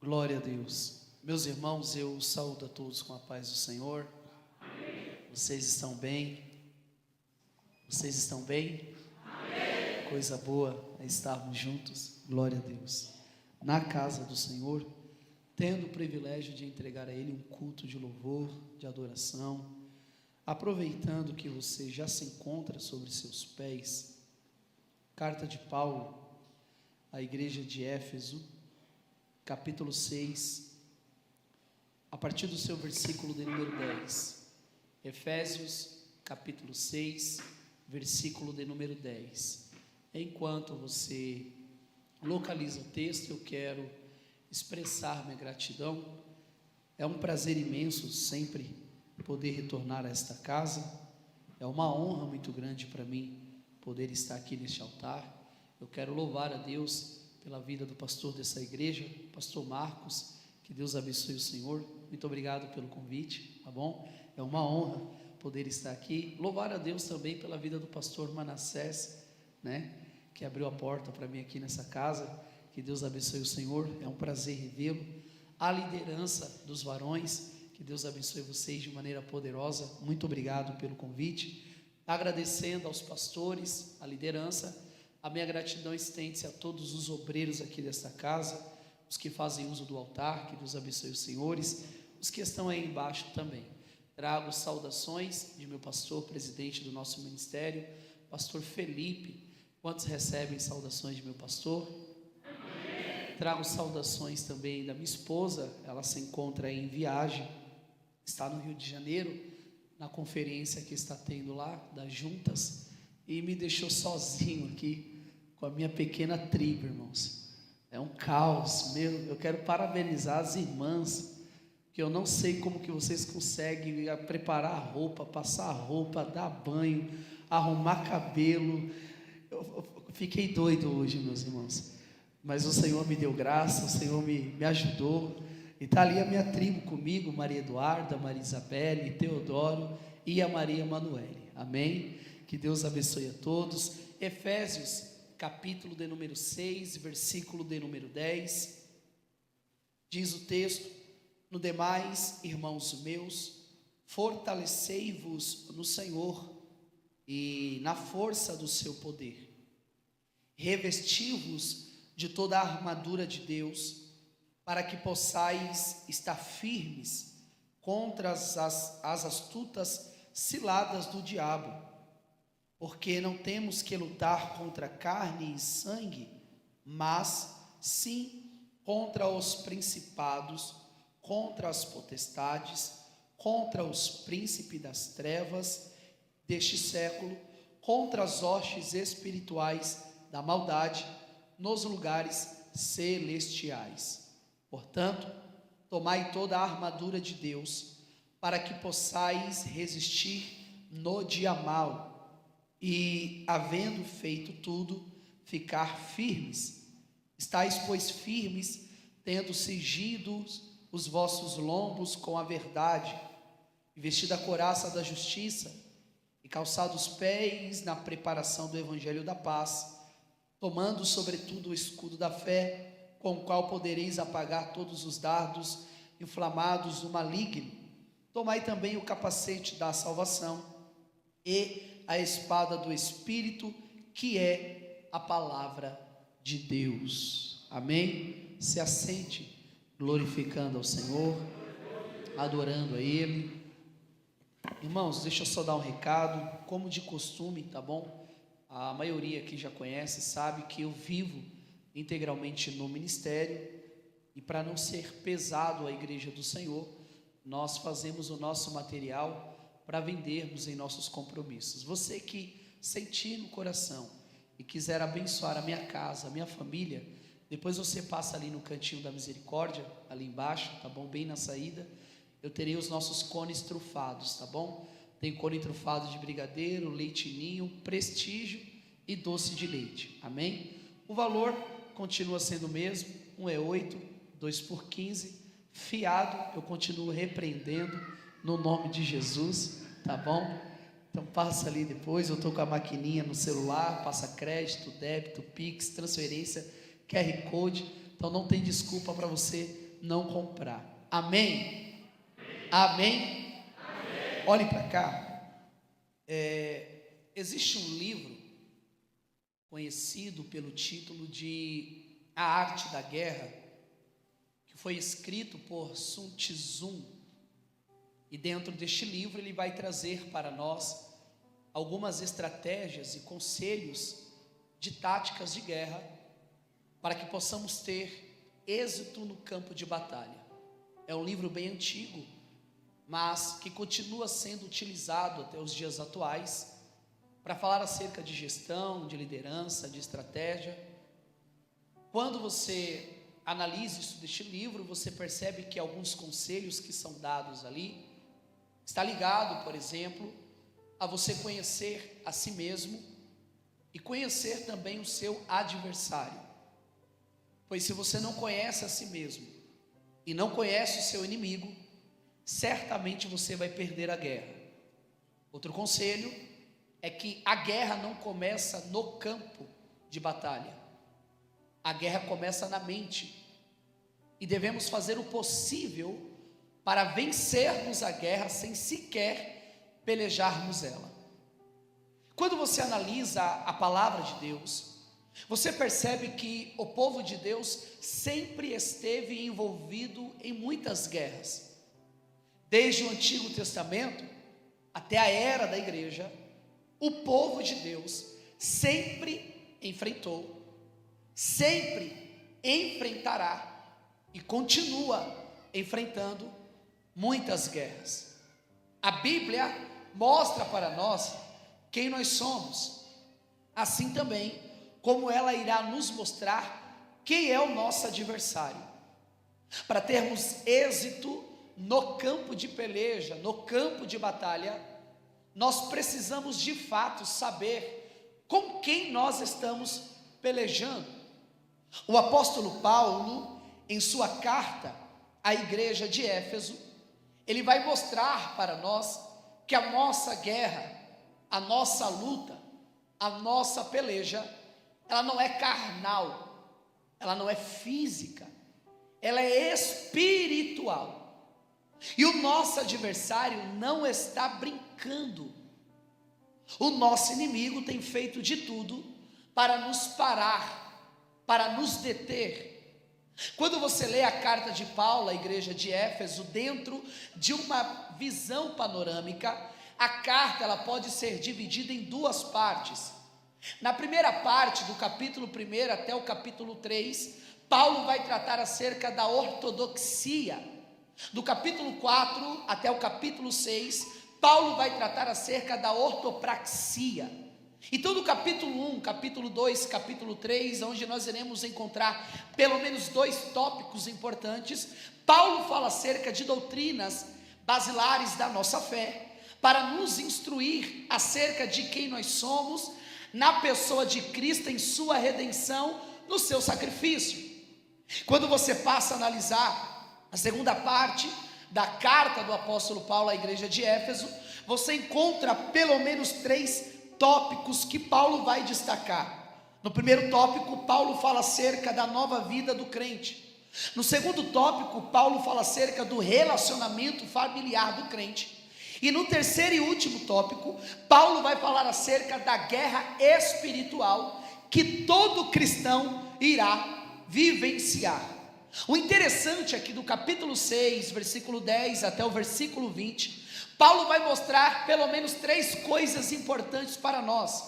Glória a Deus. Meus irmãos, eu saúdo a todos com a paz do Senhor. Amém. Vocês estão bem? Vocês estão bem? Amém. Coisa boa é estarmos juntos. Glória a Deus. Na casa do Senhor, tendo o privilégio de entregar a Ele um culto de louvor, de adoração, aproveitando que você já se encontra sobre seus pés. Carta de Paulo à igreja de Éfeso, capítulo 6, a partir do seu versículo de número 10. Efésios, capítulo 6, versículo de número 10. Enquanto você localiza o texto, eu quero expressar minha gratidão. É um prazer imenso sempre poder retornar a esta casa. É uma honra muito grande para mim poder estar aqui neste altar. Eu quero louvar a Deus pela vida do pastor dessa igreja, pastor Marcos. Que Deus abençoe o Senhor. Muito obrigado pelo convite, tá bom? É uma honra poder estar aqui. Louvar a Deus também pela vida do pastor Manassés, né? Que abriu a porta para mim aqui nessa casa. Que Deus abençoe o Senhor. É um prazer revê-lo. A liderança dos varões, que Deus abençoe vocês de maneira poderosa. Muito obrigado pelo convite. Agradecendo aos pastores, a liderança. A minha gratidão estende-se a todos os obreiros aqui desta casa, os que fazem uso do altar. Que Deus abençoe os senhores, os que estão aí embaixo também. Trago saudações de meu pastor, presidente do nosso ministério, pastor Felipe. Quantos recebem saudações de meu pastor? Amém. Trago saudações também da minha esposa. Ela se encontra em viagem, está no Rio de Janeiro, na conferência que está tendo lá, das juntas, e me deixou sozinho aqui, com a minha pequena tribo, irmãos. É um caos, eu quero parabenizar as irmãs, que eu não sei como que vocês conseguem preparar a roupa, passar a roupa, dar banho, arrumar cabelo. Eu fiquei doido hoje, meus irmãos, mas o Senhor me deu graça, o Senhor me ajudou, e está ali a minha tribo comigo, Maria Eduarda, Maria Isabelle, Teodoro e a Maria Emanuele, amém? Que Deus abençoe a todos. Efésios, capítulo de número 6, versículo de número 10, diz o texto: no demais, irmãos meus, fortalecei-vos no Senhor e na força do seu poder, revesti-vos de toda a armadura de Deus, para que possais estar firmes contra as astutas ciladas do diabo. Porque não temos que lutar contra carne e sangue, mas sim contra os principados, contra as potestades, contra os príncipes das trevas deste século, contra as hostes espirituais da maldade nos lugares celestiais. Portanto, tomai toda a armadura de Deus, para que possais resistir no dia mau, e, havendo feito tudo, ficar firmes. Estais, pois, firmes, tendo cingido os vossos lombos com a verdade, e vestida a couraça da justiça, e calçados os pés na preparação do evangelho da paz, tomando sobretudo o escudo da fé, com o qual podereis apagar todos os dardos inflamados do maligno. Tomai também o capacete da salvação e a espada do Espírito, que é a palavra de Deus. Amém? Se assente, glorificando ao Senhor, adorando a Ele. Irmãos, deixa eu só dar um recado, como de costume, tá bom? A maioria aqui já conhece, sabe que eu vivo integralmente no ministério, e para não ser pesado a igreja do Senhor, nós fazemos o nosso material para vendermos em nossos compromissos. Você que sentir no coração e quiser abençoar a minha casa, a minha família, depois você passa ali no cantinho da misericórdia, ali embaixo, tá bom? Bem na saída, eu terei os nossos cones trufados, tá bom? Tem cone trufado de brigadeiro, leite ninho, prestígio e doce de leite, amém? O valor continua sendo o mesmo, um é 8, 2 por 15, fiado, eu continuo repreendendo no nome de Jesus, tá bom? Então passa ali depois, eu estou com a maquininha no celular, passa crédito, débito, Pix, transferência, QR Code, então não tem desculpa para você não comprar. Amém? Amém? Amém. Olhe para cá. Existe um livro conhecido pelo título de A Arte da Guerra, que foi escrito por Sun Tzu, e dentro deste livro ele vai trazer para nós algumas estratégias e conselhos de táticas de guerra para que possamos ter êxito no campo de batalha. É um livro bem antigo, mas que continua sendo utilizado até os dias atuais para falar acerca de gestão, de liderança, de estratégia. Quando você analisa isso deste livro, você percebe que alguns conselhos que são dados ali está ligado, por exemplo, a você conhecer a si mesmo e conhecer também o seu adversário. Pois se você não conhece a si mesmo e não conhece o seu inimigo, certamente você vai perder a guerra. Outro conselho é que a guerra não começa no campo de batalha. A guerra começa na mente. E devemos fazer o possível para vencermos a guerra sem sequer pelejarmos ela. Quando você analisa a palavra de Deus, você percebe que o povo de Deus sempre esteve envolvido em muitas guerras. Desde o Antigo Testamento até a era da igreja, o povo de Deus sempre enfrentou, sempre enfrentará e continua enfrentando muitas guerras. A Bíblia mostra para nós quem nós somos, assim também como ela irá nos mostrar quem é o nosso adversário. Para termos êxito no campo de peleja, no campo de batalha, nós precisamos de fato saber com quem nós estamos pelejando. O apóstolo Paulo, em sua carta à igreja de Éfeso, ele vai mostrar para nós que a nossa guerra, a nossa luta, a nossa peleja, ela não é carnal, ela não é física, ela é espiritual. E o nosso adversário não está brincando. O nosso inimigo tem feito de tudo para nos parar, para nos deter. Quando você lê a carta de Paulo à igreja de Éfeso, dentro de uma visão panorâmica, a carta ela pode ser dividida em duas partes. Na primeira parte, do capítulo 1 até o capítulo 3, Paulo vai tratar acerca da ortodoxia. Do capítulo 4 até o capítulo 6, Paulo vai tratar acerca da ortopraxia. Então do capítulo 1, capítulo 2, capítulo 3, onde nós iremos encontrar pelo menos 2 tópicos importantes, Paulo fala acerca de doutrinas basilares da nossa fé, para nos instruir acerca de quem nós somos, na pessoa de Cristo, em sua redenção, no seu sacrifício. Quando você passa a analisar a segunda parte da carta do apóstolo Paulo à igreja de Éfeso, você encontra pelo menos 3 tópicos que Paulo vai destacar. No primeiro tópico, Paulo fala acerca da nova vida do crente. No segundo tópico, Paulo fala acerca do relacionamento familiar do crente. E no terceiro e último tópico, Paulo vai falar acerca da guerra espiritual que todo cristão irá vivenciar. O interessante é que do capítulo 6, versículo 10 até o versículo 20, Paulo vai mostrar pelo menos 3 coisas importantes para nós.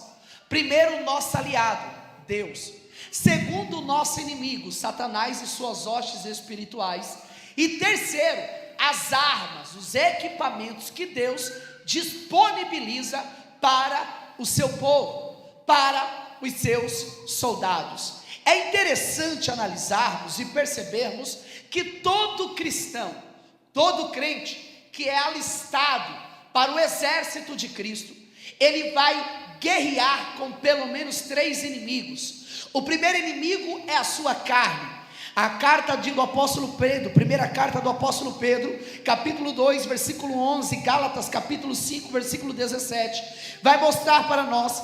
Primeiro, o nosso aliado, Deus. Segundo, o nosso inimigo, Satanás e suas hostes espirituais. E terceiro, as armas, os equipamentos que Deus disponibiliza para o seu povo, para os seus soldados. É interessante analisarmos e percebermos que todo cristão, todo crente que é alistado para o exército de Cristo, ele vai guerrear com pelo menos 3 inimigos. O primeiro inimigo é a sua carne. A carta do apóstolo Pedro, primeira carta do apóstolo Pedro, capítulo 2, versículo 11, Gálatas capítulo 5, versículo 17, vai mostrar para nós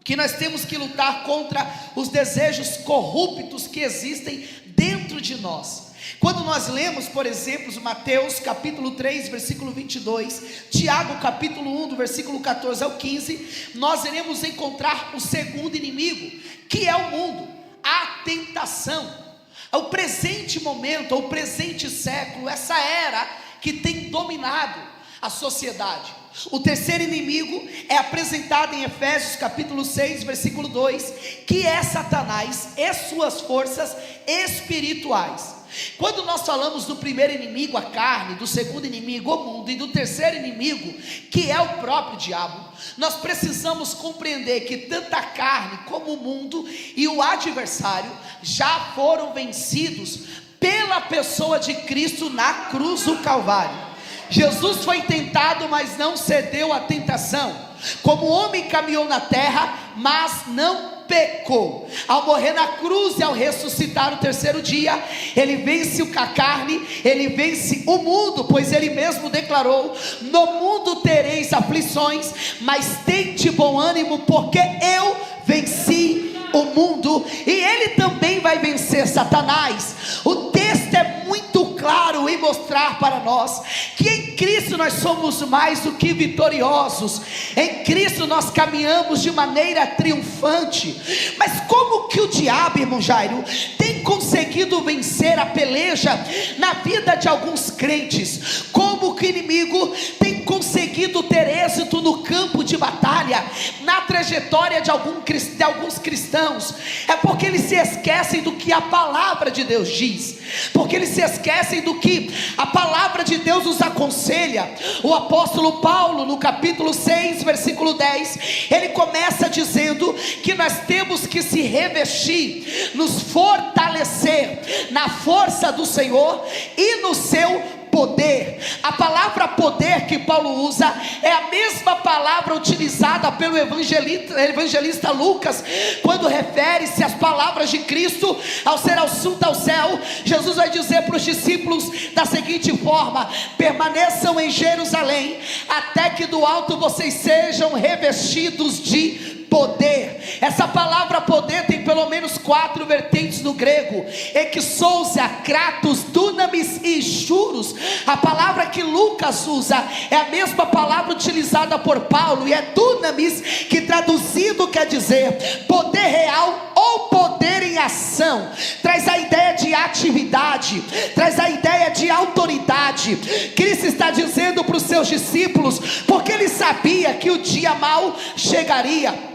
que nós temos que lutar contra os desejos corruptos que existem dentro de nós. Quando nós lemos, por exemplo, Mateus capítulo 3, versículo 22, Tiago capítulo 1, do versículo 14 ao 15, nós iremos encontrar o segundo inimigo, que é o mundo, a tentação, o presente momento, o presente século, essa era que tem dominado a sociedade. O terceiro inimigo é apresentado em Efésios capítulo 6, versículo 2, que é Satanás e suas forças espirituais. Quando nós falamos do primeiro inimigo, a carne, do segundo inimigo, o mundo, e do terceiro inimigo, que é o próprio diabo, nós precisamos compreender que tanto a carne como o mundo e o adversário já foram vencidos pela pessoa de Cristo na cruz do Calvário. Jesus foi tentado, mas não cedeu à tentação. Como homem caminhou na terra, mas não pecou. Ao morrer na cruz e ao ressuscitar no terceiro dia, ele vence a carne, ele vence o mundo, pois ele mesmo declarou: no mundo tereis aflições, mas tende bom ânimo, porque eu venci o mundo. E ele também vai vencer Satanás. O texto é muito claro em mostrar para nós que em Cristo nós somos mais do que vitoriosos. Em Cristo nós caminhamos de maneira triunfante. Mas como que o diabo, irmão Jairo, tem conseguido vencer a peleja na vida de alguns crentes? Como que o inimigo tem conseguido ter êxito no campo de batalha, na trajetória de alguns cristãos? É porque eles se esquecem do que a palavra de Deus diz, porque eles se esquecem do que a palavra de Deus nos aconselha. O apóstolo Paulo, no capítulo 6, versículo 10, ele começa dizendo que nós temos que se revestir, nos fortalecer na força do Senhor e no seu poder. A palavra poder que Paulo usa é a mesma palavra utilizada pelo evangelista Lucas, quando refere-se às palavras de Cristo ao ser assunto ao céu. Jesus vai dizer para os discípulos da seguinte forma: permaneçam em Jerusalém, até que do alto vocês sejam revestidos de poder. Essa palavra poder tem pelo menos 4 vertentes no grego: exousia, kratos, dunamis e juros. A palavra que Lucas usa é a mesma palavra utilizada por Paulo, e é dunamis, que traduzido quer dizer poder real ou poder em ação. Traz a ideia de atividade, traz a ideia de autoridade. Cristo está dizendo para os seus discípulos, porque ele sabia que o dia mau chegaria.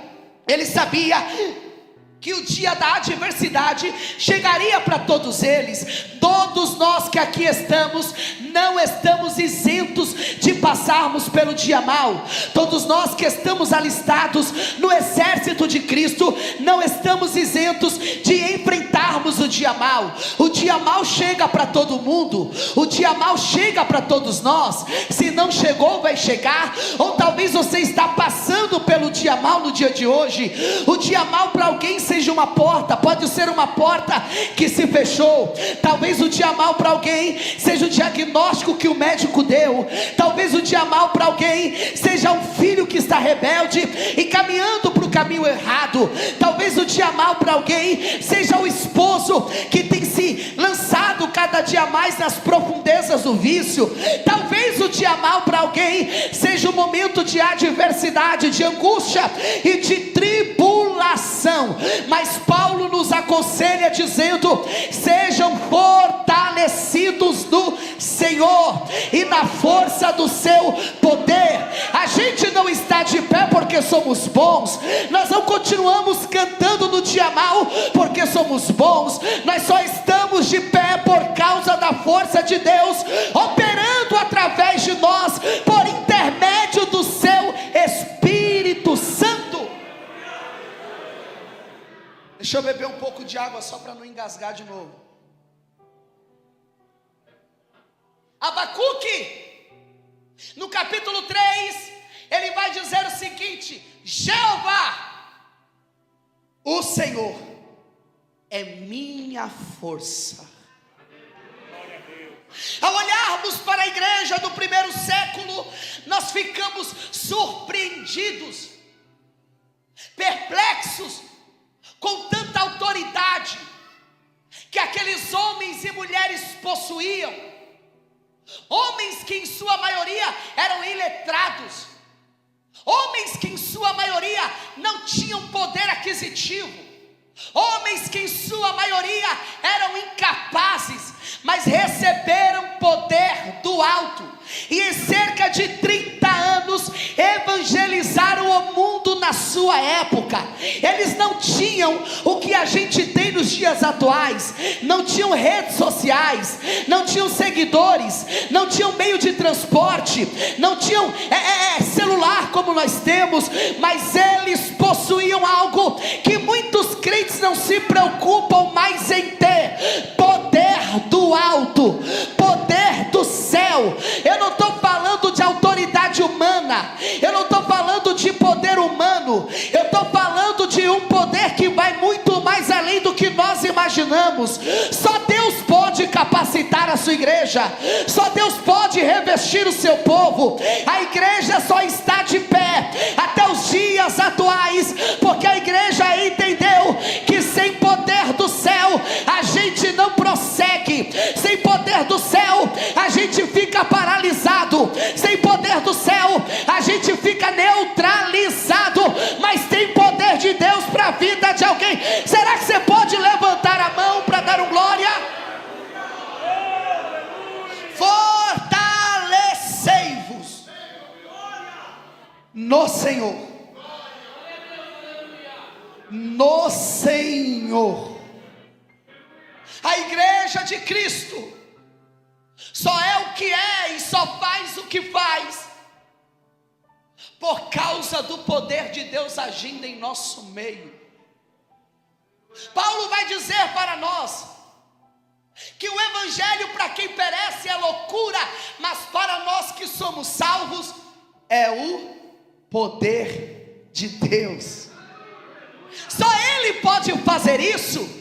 Ele sabia que o dia da adversidade chegaria para todos eles. Todos nós que aqui estamos, não estamos isentos de passarmos pelo dia mau. Todos nós que estamos alistados no exército de Cristo, não estamos isentos de enfrentarmos o dia mau. O dia mau chega para todo mundo, o dia mau chega para todos nós. Se não chegou, vai chegar. Ou talvez você está passando pelo dia mau no dia de hoje. O dia mau para alguém seja uma porta, pode ser uma porta que se fechou. Talvez o dia mau para alguém seja o diagnóstico que o médico deu. Talvez o dia mau para alguém seja um filho que está rebelde e caminhando para o caminho errado. Talvez o dia mau para alguém seja o esposo que tem se lançado cada dia mais nas profundezas do vício. Talvez o dia mau para alguém seja um momento de adversidade, de angústia e de tribulação. Mas Paulo nos aconselha dizendo: sejam fortalecidos no Senhor e na força do seu poder. A gente não está de pé porque somos bons, nós não continuamos cantando no dia mau porque somos bons, nós só estamos de pé por causa da força de Deus operando através de nós, por intermédio do seu Espírito Santo. Deixa eu beber um pouco de água só para não engasgar de novo. Abacuque, no capítulo 3, ele vai dizer o seguinte: Jeová, o Senhor, é minha força. Ao olharmos para a igreja do primeiro século, nós ficamos surpreendidos, perplexos com tanta autoridade que aqueles homens homens e mulheres possuíam, homens que em sua maioria eram iletrados, homens que em sua maioria não tinham poder aquisitivo, homens que em sua maioria eram incapazes, mas receberam poder do alto, e em cerca de 30 anos evangelizaram o mundo na sua época. Eles não tinham o que a gente tem nos dias atuais, não tinham redes sociais, não tinham seguidores, não tinham meio de transporte, não tinham celular como nós temos, mas eles possuíam algo que muitos crentes não se preocupam mais em ter: poder do alto, poder do céu. Eu não estou falando de autoridade humana, eu não estou falando de poder humano, eu estou falando de um poder que vai muito mais além do que nós imaginamos. Só Deus pode capacitar a sua igreja, só Deus pode revestir o seu povo. A igreja só está de pé até os dias atuais, porque a igreja entendeu que sem poder do céu a gente não prossegue, sem poder do céu a gente fica paralisado, sem poder do céu a gente fica neutralizado, mas tem poder de Deus para a vida de alguém. Será que você pode levantar a mão para dar um glória? Fortalecei-vos no Senhor, no Senhor. A igreja de Cristo só é o que é e só faz o que faz por causa do poder de Deus agindo em nosso meio. Paulo vai dizer para nós que o evangelho para quem perece é loucura, mas para nós que somos salvos é o poder de Deus. Só Ele pode fazer isso.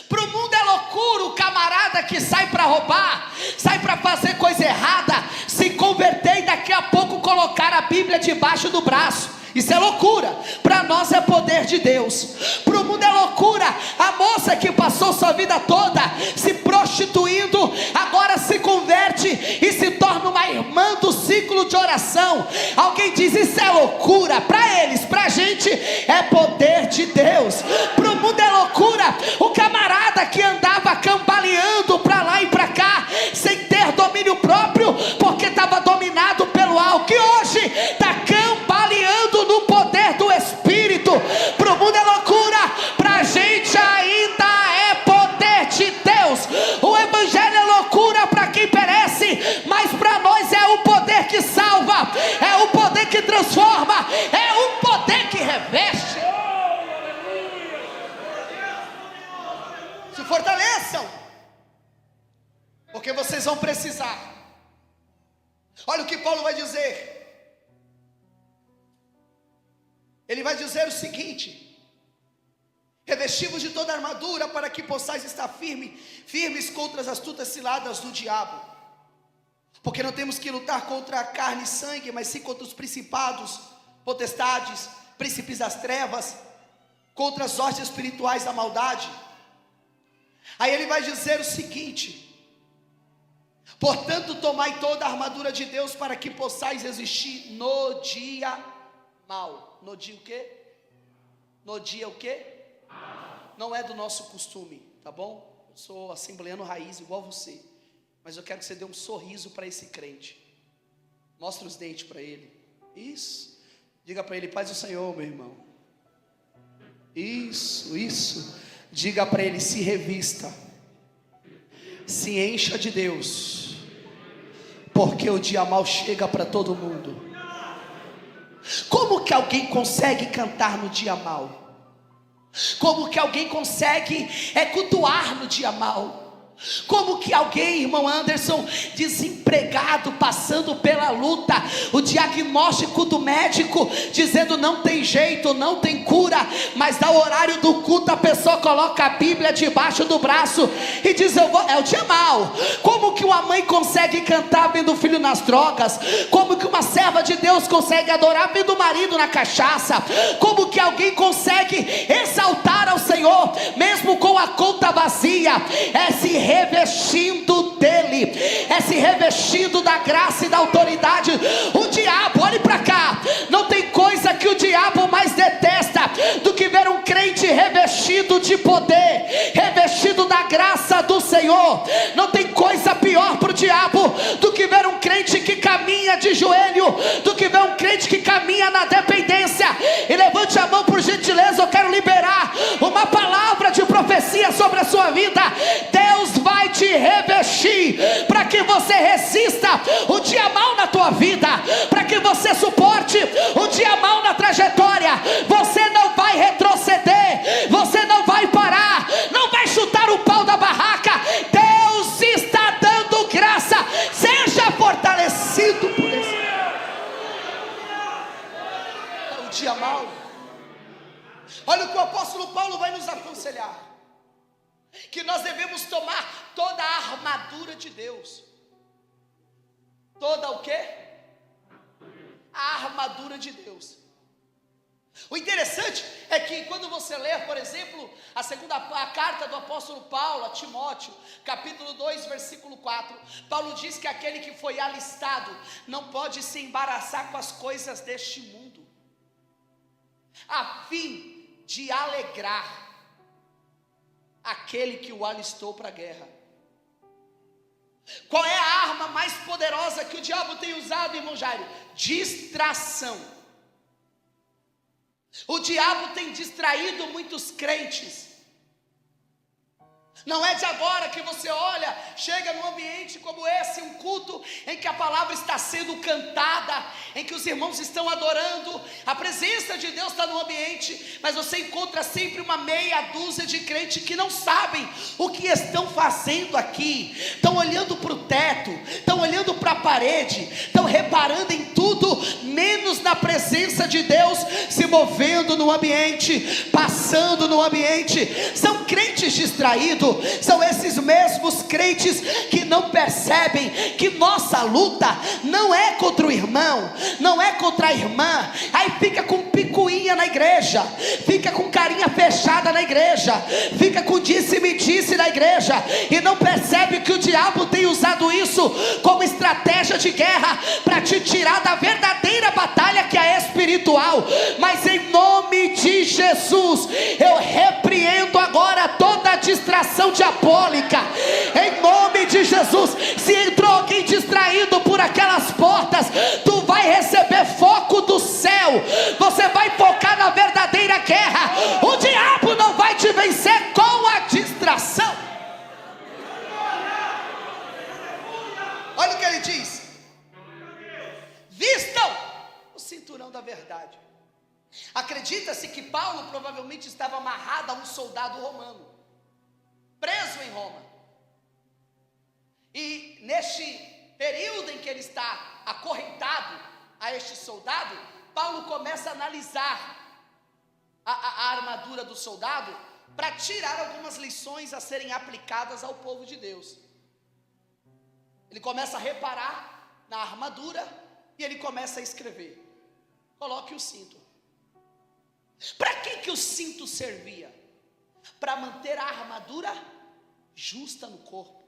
Para o mundo é loucura o camarada que sai para roubar, sai para fazer coisa errada, se converter e daqui a pouco colocar a Bíblia debaixo do braço. Isso é loucura. Para nós é poder de Deus. Para o mundo é loucura a moça que passou sua vida toda se prostituindo, agora se converte e se torna uma irmã do ciclo de oração. Alguém diz: isso é loucura. Para eles, para a gente é poder de Deus. Para o mundo é loucura o camarada que andava cambaleando para lá e para cá, sem ter domínio próprio, porque estava dominado pelo algo, que hoje está cambaleando no poder do Espírito. Para o mundo é loucura, para a gente ainda é poder de Deus. O evangelho é loucura para quem perece, mas para nós é o poder que salva, é o poder que transforma, é o poder que reveste. Se fortaleçam, porque vocês vão precisar. Olha o que Paulo vai dizer. Ele vai dizer o seguinte: revesti-vos de toda a armadura para que possais estar firmes contra as astutas ciladas do diabo. Porque não temos que lutar contra a carne e sangue, mas sim contra os principados, potestades, príncipes das trevas, contra as hostes espirituais da maldade. Aí ele vai dizer o seguinte: portanto tomai toda a armadura de Deus para que possais resistir no dia mau. No dia o quê? No dia o quê? Não é do nosso costume, tá bom? Eu sou assembleano raiz igual você, mas eu quero que você dê um sorriso para esse crente. Mostra os dentes para ele. Isso. Diga para ele: paz do Senhor, meu irmão. Isso. Diga para ele: se revista, se encha de Deus, porque o dia mau chega para todo mundo. Como que alguém consegue cantar no dia mau? Como que alguém consegue cultuar no dia mau? Como que alguém, irmão Anderson, desempregado, passando pela luta, o diagnóstico do médico dizendo não tem jeito, não tem cura, mas no horário do culto a pessoa coloca a Bíblia debaixo do braço e diz: é o dia mau. Como que uma mãe consegue cantar vendo o filho nas drogas? Como que uma serva de Deus consegue adorar vendo o marido na cachaça? Como que alguém consegue exaltar ao Senhor mesmo com a conta conta vazia, é se revestindo dele, é se revestindo da graça e da autoridade. O diabo, olhe para cá, não tem coisa que o diabo mais detesta do que ver um crente revestido de poder, revestido da graça do Senhor. Não tem coisa pior para o diabo do que ver um crente que caminha de joelho, do que ver um crente que caminha na dependência. E levante a mão por gentileza, eu quero liberar uma palavra de profecia sobre a sua vida. Deus vai te revestir para que você resista o dia mal na tua vida, para que você suporte o dia mal na trajetória. Você não vai retroceder, você não vai parar, não vai chutar o pau da barraca. Deus está dando graça, seja fortalecido por esse o dia mal. Olha o que o apóstolo Paulo vai nos aconselhar: que nós devemos tomar toda a armadura de Deus. Toda o quê? A armadura de Deus. O interessante é que quando você lê, por exemplo, a carta do apóstolo Paulo a Timóteo, capítulo 2, versículo 4, Paulo diz que aquele que foi alistado não pode se embaraçar com as coisas deste mundo, a fim de alegrar aquele que o alistou para a guerra. Qual é a arma mais poderosa que o diabo tem usado, irmão Jairo? Distração. O diabo tem distraído muitos crentes. Não é de agora que você olha, chega num ambiente como esse, um culto em que a palavra está sendo cantada, em que os irmãos estão adorando, a presença de Deus está no ambiente, mas você encontra sempre uma meia dúzia de crentes que não sabem o que estão fazendo aqui, estão olhando para o teto, estão olhando para a parede, estão reparando em tudo, menos na presença de Deus se movendo no ambiente, passando no ambiente. São crentes distraídos. São esses mesmos crentes que não percebem que nossa luta não é contra o irmão, não é contra a irmã. Aí fica com picuinha na igreja, fica com carinha fechada na igreja, fica com disse-me-disse na igreja, e não percebe que o diabo tem usado isso como estratégia de guerra para te tirar da verdadeira batalha, que é espiritual. Mas em nome de Jesus, eu repreendo agora toda a distração diabólica, em nome de Jesus. Se entrou alguém distraído por aquelas portas, tu vai receber foco do céu, você vai focar na verdadeira guerra. O diabo não vai te vencer com a distração. Olha o que ele diz: vistam o cinturão da verdade. Acredita-se que Paulo provavelmente estava amarrado a um soldado romano, preso em Roma. E neste período em que ele está acorrentado a este soldado, Paulo começa a analisar a armadura do soldado para tirar algumas lições a serem aplicadas ao povo de Deus. Ele começa a reparar na armadura e ele começa a escrever: coloque o cinto. Para que o cinto servia? Para manter a armadura justa no corpo,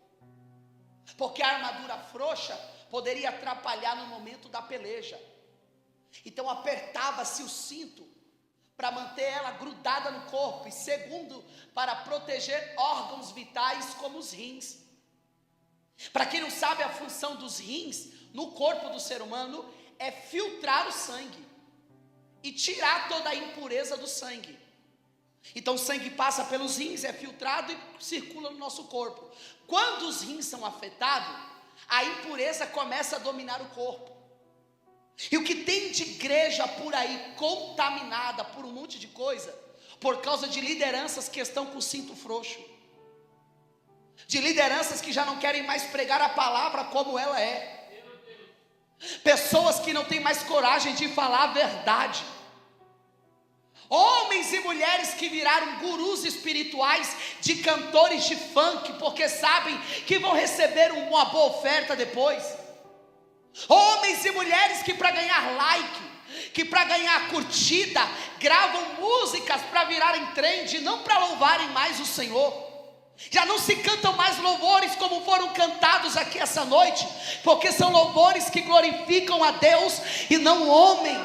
porque a armadura frouxa poderia atrapalhar no momento da peleja. Então apertava-se o cinto para manter ela grudada no corpo, e segundo, para proteger órgãos vitais como os rins. Para quem não sabe, a função dos rins no corpo do ser humano é filtrar o sangue e tirar toda a impureza do sangue. Então o sangue passa pelos rins, é filtrado e circula no nosso corpo. Quando os rins são afetados, a impureza começa a dominar o corpo. E o que tem de igreja por aí contaminada por um monte de coisa, por causa de lideranças que estão com o cinto frouxo, de lideranças que já não querem mais pregar a palavra como ela é, pessoas que não têm mais coragem de falar a verdade, homens e mulheres que viraram gurus espirituais de cantores de funk, porque sabem que vão receber uma boa oferta depois. Homens e mulheres que para ganhar like, que para ganhar curtida, gravam músicas para virarem trend, não para louvarem mais o Senhor. Já não se cantam mais louvores como foram cantados aqui essa noite, porque são louvores que glorificam a Deus e não o homem.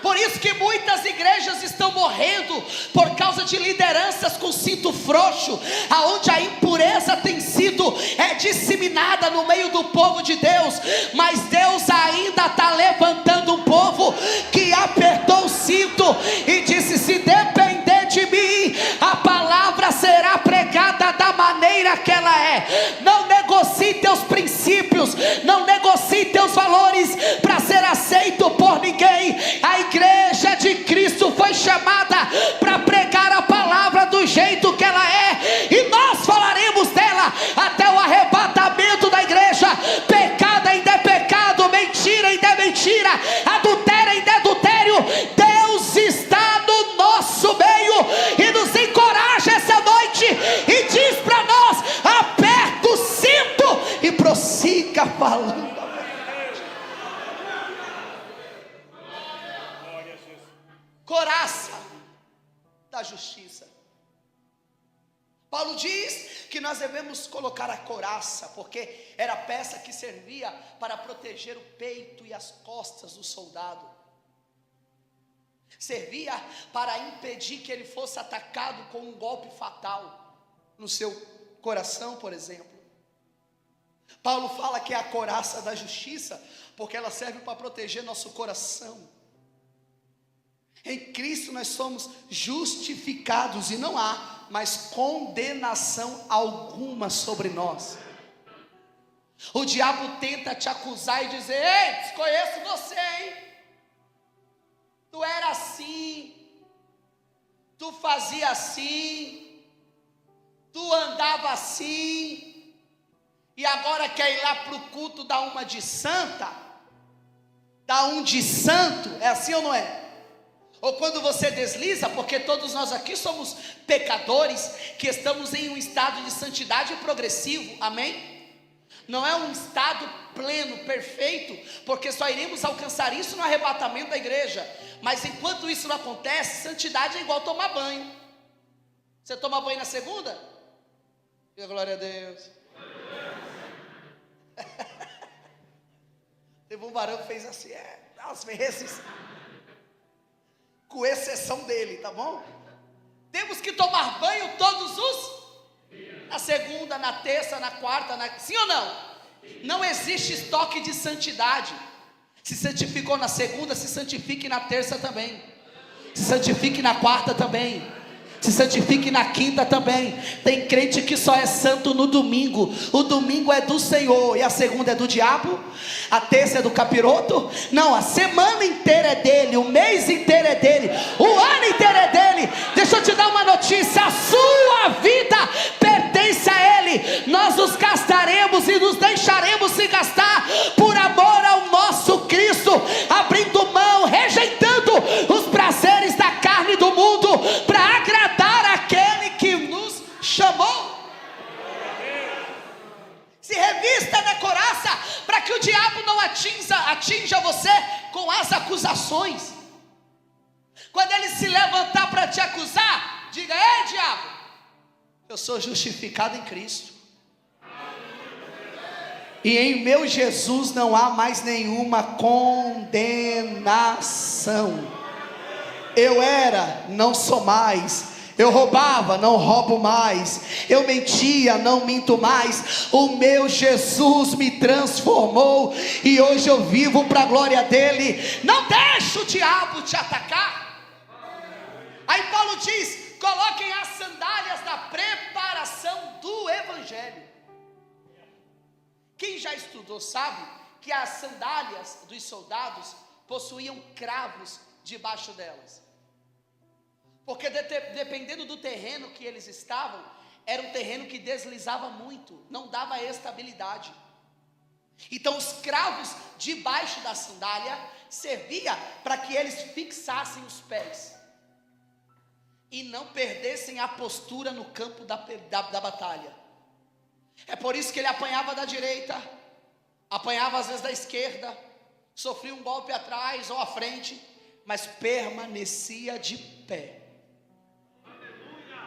Por isso que muitas igrejas estão morrendo, por causa de lideranças com cinto frouxo, aonde a impureza tem sido disseminada no meio do povo de Deus. Mas Deus ainda está levantando um povo que apertou o cinto e disse: se depender de mim, a palavra será pregada da maneira que ela é. Não negocie teus princípios, não negocie teus valores para ser aceito por ninguém. A igreja de Cristo foi chamada para pregar a palavra do jeito que ela é, e nós falaremos dela até o arrebatamento da igreja. Pecado ainda é pecado, mentira ainda é mentira, adultério ainda é adultério. Deus está no nosso meio e nos encoraja essa noite e diz para nós: aperta o cinto e prossiga falando. Coraça da justiça. Paulo diz que nós devemos colocar a couraça, porque era a peça que servia para proteger o peito e as costas do soldado. Servia para impedir que ele fosse atacado com um golpe fatal no seu coração, por exemplo. Paulo fala que é a couraça da justiça, porque ela serve para proteger nosso coração. Em Cristo nós somos justificados e não há mais condenação alguma sobre nós. O diabo tenta te acusar e dizer: ei, desconheço você, hein? Tu era assim, tu fazia assim, tu andava assim, e agora quer ir lá para o culto dar uma de santa, dar um de santo. É assim ou não é? Ou quando você desliza, porque todos nós aqui somos pecadores, que estamos em um estado de santidade progressivo, amém? Não é um estado pleno, perfeito, porque só iremos alcançar isso no arrebatamento da igreja. Mas enquanto isso não acontece, santidade é igual tomar banho. Você toma banho na segunda? Diga glória a Deus. Teve um varão que fez assim, às vezes, com exceção dele, tá bom? Temos que tomar banho todos os na segunda, na terça, na quarta, sim ou não? Não existe estoque de santidade. Se santificou na segunda, se santifique na terça também. Se santifique na quarta também. Se santifique na quinta também. Tem crente que só é santo no domingo. O domingo é do Senhor e a segunda é do diabo. A terça é do capiroto. Não, a semana inteira é dele, o mês inteiro é dele, o ano inteiro é dele. Deixa eu te dar uma notícia: a sua vida pertence a ele. Nós nos gastaremos e nos deixaremos se gastar por amor ao nosso Cristo, abrindo mão, rejeitando os prazeres da carne e do mundo, para agradar aquele que nos chamou. Se revista da couraça, para que o diabo não atinja você com as acusações. Quando ele se levantar para te acusar, diga: ei, diabo, eu sou justificado em Cristo, e em meu Jesus não há mais nenhuma condenação. Eu era, não sou mais. Eu roubava, não roubo mais. Eu mentia, não minto mais. O meu Jesus me transformou, e hoje eu vivo para a glória dele. Não deixe o diabo te atacar. Aí Paulo diz: coloquem as sandálias da preparação do evangelho. Quem já estudou sabe que as sandálias dos soldados possuíam cravos debaixo delas. Porque dependendo do terreno que eles estavam, era um terreno que deslizava muito, não dava estabilidade. Então os cravos debaixo da sandália servia para que eles fixassem os pés e não perdessem a postura no campo da batalha. É por isso que ele apanhava da direita, apanhava às vezes da esquerda, sofria um golpe atrás ou à frente, mas permanecia de pé.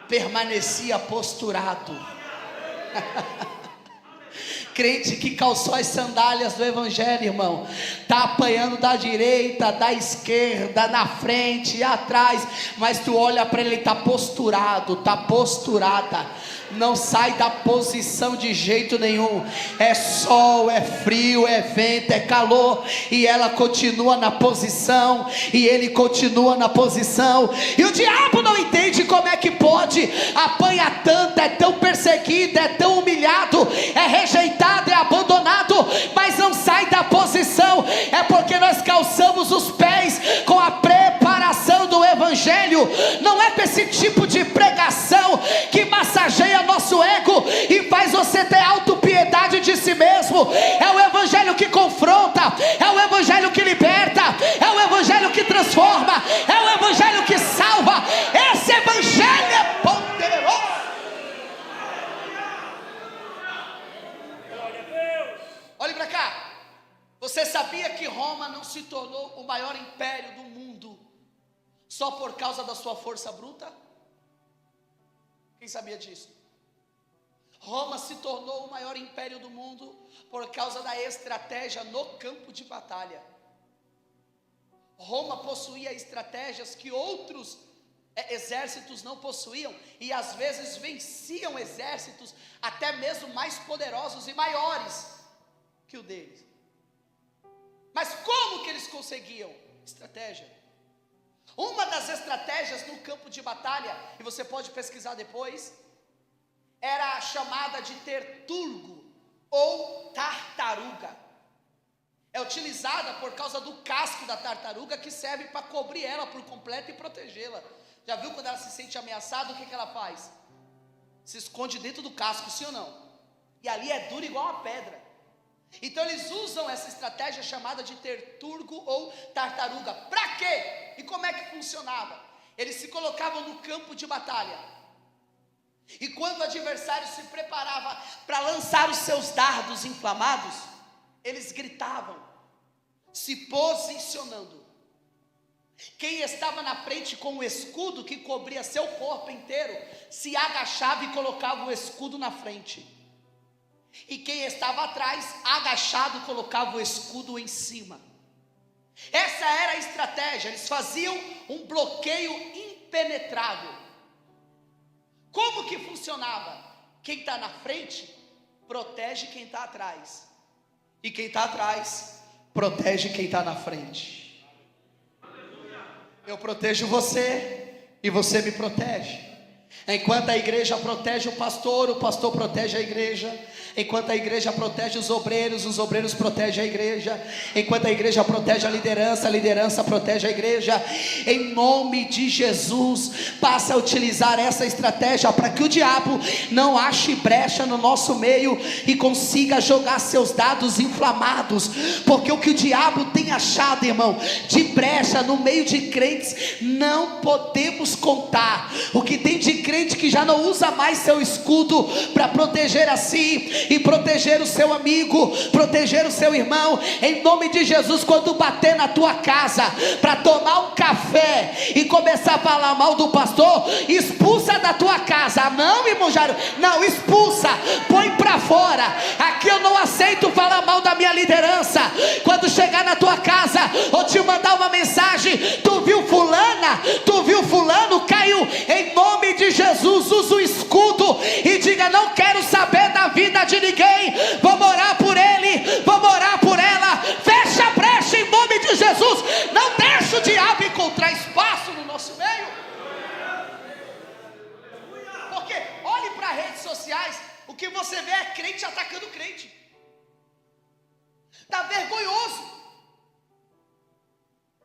permanecia posturado. Crente que calçou as sandálias do evangelho, irmão, está apanhando da direita, da esquerda, na frente e atrás, mas tu olha para ele, está posturado, está posturada, não sai da posição de jeito nenhum. É sol, é frio, é vento, é calor, e ela continua na posição, e ele continua na posição, e o diabo não entende como é que pode, apanha tanto, é tão perseguido, é tão humilhado, é rejeitado, é abandonado, mas não sai da posição. É porque nós calçamos os pés com a preparação do evangelho. Não é para esse tipo de pregação que massageia nosso ego e faz você ter autopiedade de si mesmo. É o evangelho que confronta, é o evangelho que liberta, é o evangelho que transforma, é o evangelho que salva. Esse evangelho é poderoso. Olhe para cá. Você sabia que Roma não se tornou o maior império do mundo só por causa da sua força bruta? Quem sabia disso? Roma se tornou o maior império do mundo por causa da estratégia no campo de batalha. Roma possuía estratégias que outros exércitos não possuíam, e às vezes venciam exércitos até mesmo mais poderosos e maiores que o deles. Mas como que eles conseguiam? Estratégia. Uma das estratégias no campo de batalha, e você pode pesquisar depois, era a chamada de terturgo ou tartaruga. É utilizada por causa do casco da tartaruga, que serve para cobrir ela por completo e protegê-la. Já viu quando ela se sente ameaçada, o que ela faz? Se esconde dentro do casco, sim ou não? E ali é duro igual uma pedra. Então eles usam essa estratégia chamada de terturgo ou tartaruga. Para quê? E como é que funcionava? Eles se colocavam no campo de batalha, e quando o adversário se preparava para lançar os seus dardos inflamados, eles gritavam, se posicionando. Quem estava na frente com o escudo que cobria seu corpo inteiro, se agachava e colocava o escudo na frente. E quem estava atrás, agachado, colocava o escudo em cima. Essa era a estratégia. Eles faziam um bloqueio impenetrável. Como que funcionava? Quem está na frente protege quem está atrás, e quem está atrás protege quem está na frente. Eu protejo você e você me protege. Enquanto a igreja protege o pastor protege a igreja. Enquanto a igreja protege os obreiros protegem a igreja. Enquanto a igreja protege a liderança protege a igreja. Em nome de Jesus, passa a utilizar essa estratégia para que o diabo não ache brecha no nosso meio e consiga jogar seus dados inflamados. Porque o que o diabo tem achado, irmão, de brecha no meio de crentes, não podemos contar. O que tem de crente que já não usa mais seu escudo para proteger a si e proteger o seu amigo, proteger o seu irmão. Em nome de Jesus, quando bater na tua casa para tomar um café e começar a falar mal do pastor, expulsa da tua casa. Não, irmão Jairo, não, expulsa, põe para fora. Aqui eu não aceito falar mal da minha liderança. Quando chegar na tua casa ou te mandar uma mensagem, tu viu fulana, tu viu fulano, caiu. Em nome de Jesus, usa o escudo e diga, não quero saber da vida de ninguém, vou orar por ele, vou orar por ela. Fecha a brecha em nome de Jesus. Não deixa o diabo encontrar espaço no nosso meio. Porque olhe para as redes sociais, o que você vê é crente atacando crente. Está vergonhoso.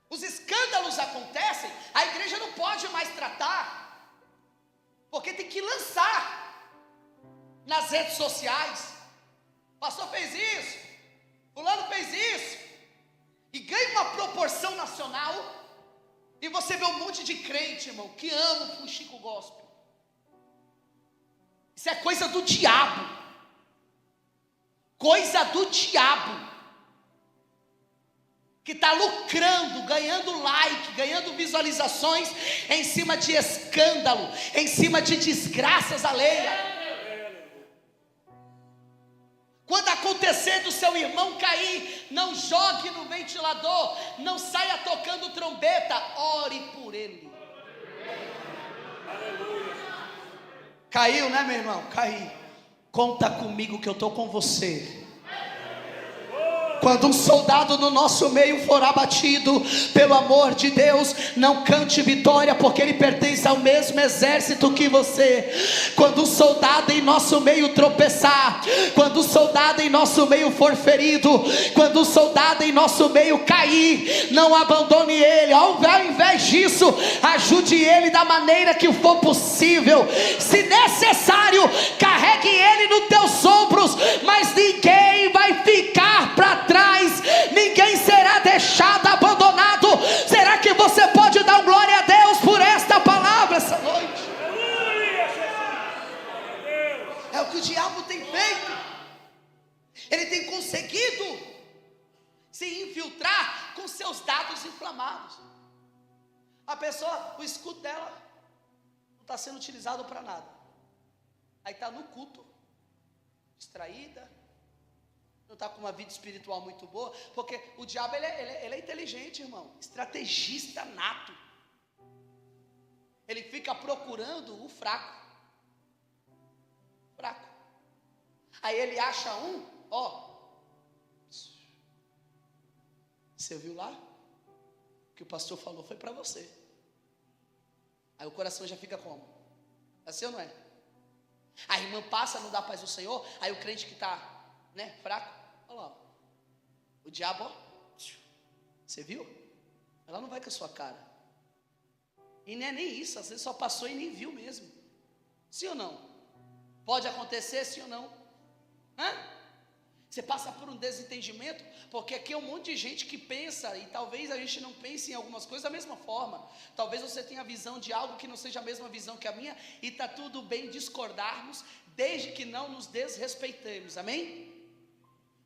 Os escândalos acontecem, a igreja não pode mais tratar, porque tem que lançar nas redes sociais. O pastor fez isso, fulano fez isso, e ganha uma proporção nacional, e você vê um monte de crente, irmão, que ama o fuxico gospel. Isso é coisa do diabo. Coisa do diabo. que está lucrando, ganhando like, ganhando visualizações em cima de escândalo, em cima de desgraças alheias. Quando acontecer do seu irmão cair, não jogue no ventilador, não saia tocando trombeta, ore por ele. Caiu, né, meu irmão? Caiu. Conta comigo que eu estou com você. Quando um soldado no nosso meio for abatido, pelo amor de Deus, não cante vitória, porque ele pertence ao mesmo exército que você. Quando um soldado em nosso meio tropeçar, quando um soldado em nosso meio for ferido, quando um soldado em nosso meio cair, não abandone ele. Ao invés disso, ajude ele da maneira que for possível. Se necessário, carregue ele nos teus ombros, mas ninguém vai ficar para trás, ninguém será deixado abandonado. Será que você pode dar glória a Deus por esta palavra essa noite? É o que o diabo tem feito. Ele tem conseguido se infiltrar com seus dados inflamados. A pessoa, o escudo dela não está sendo utilizado para nada. Aí está no culto, distraída, não está com uma vida espiritual muito boa, porque o diabo ele é inteligente, irmão, estrategista nato. Ele fica procurando o fraco. Aí ele acha um, você viu lá? O que o pastor falou foi para você. Aí o coração já fica como? Assim ou não é? A irmã passa, não dá paz do Senhor, aí o crente que está, fraco, olha lá, o diabo, você viu? Ela não vai com a sua cara. E não é nem isso, às vezes só passou e nem viu mesmo. Sim ou não? Pode acontecer, sim ou não? Você passa por um desentendimento, porque aqui é um monte de gente que pensa, e talvez a gente não pense em algumas coisas da mesma forma. Talvez você tenha visão de algo que não seja a mesma visão que a minha, e está tudo bem discordarmos, desde que não nos desrespeitemos, amém?